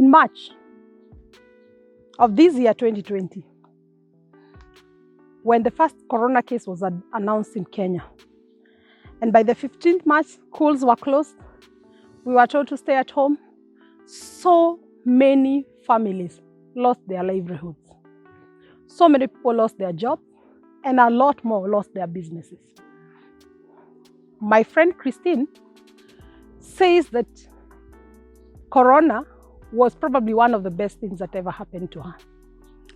In March of this year, 2020, when the first corona case was announced in Kenya, and by the 15th March, schools were closed, we were told to stay at home. So many families lost their livelihoods. So many people lost their jobs, and a lot more lost their businesses. My friend Christine says that corona was probably one of the best things that ever happened to her.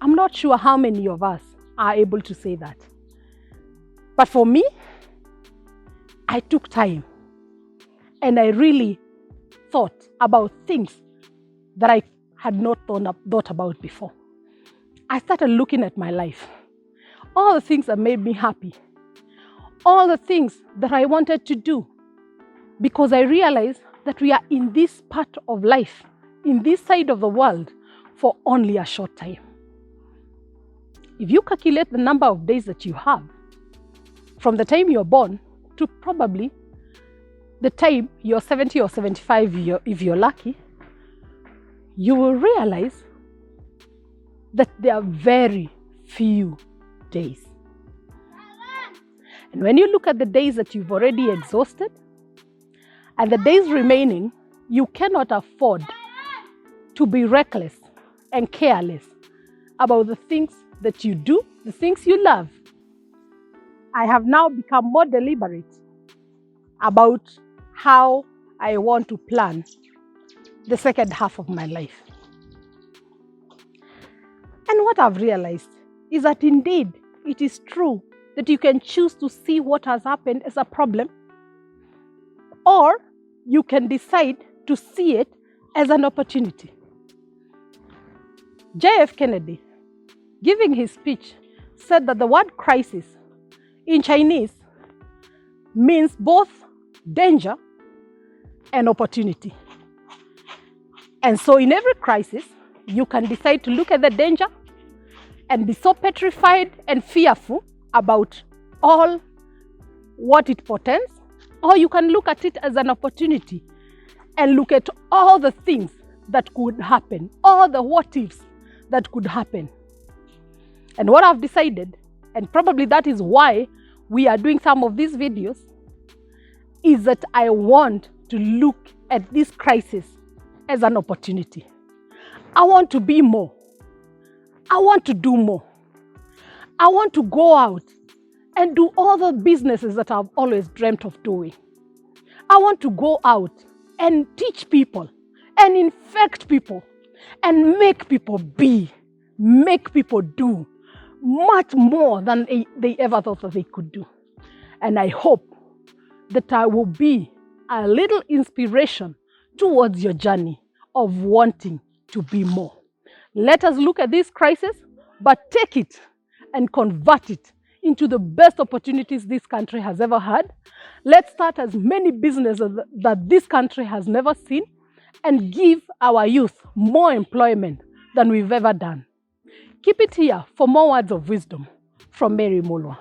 I'm not sure how many of us are able to say that. But for me, I took time and I really thought about things that I had not thought about before. I started looking at my life, all the things that made me happy, all the things that I wanted to do, because I realized that we are in this part of life, in this side of the world, for only a short time. If you calculate the number of days that you have, from the time you're born to probably the time you're 70 or 75, if you're lucky, you will realize that there are very few days. And when you look at the days that you've already exhausted and the days remaining, you cannot afford to be reckless and careless about the things that you do, the things you love. I have now become more deliberate about how I want to plan the second half of my life. And what I've realized is that indeed it is true that you can choose to see what has happened as a problem, or you can decide to see it as an opportunity. J.F. Kennedy, giving his speech, said that the word crisis in Chinese means both danger and opportunity. And so in every crisis, you can decide to look at the danger and be so petrified and fearful about all what it portends, or you can look at it as an opportunity and look at all the things that could happen, all the what ifs that could happen. And what I've decided, and probably that is why we are doing some of these videos, is that I want to look at this crisis as an opportunity. I want to be more. I want to do more. I want to go out and do all the businesses that I've always dreamt of doing. I want to go out and teach people and infect people and make people be, make people do much more than they ever thought that they could do. And I hope that I will be a little inspiration towards your journey of wanting to be more. Let us look at this crisis, but take it and convert it into the best opportunities this country has ever had. Let's start as many businesses that this country has never seen and give our youth more employment than we've ever done. Keep it here for more words of wisdom from Mary Mulwa.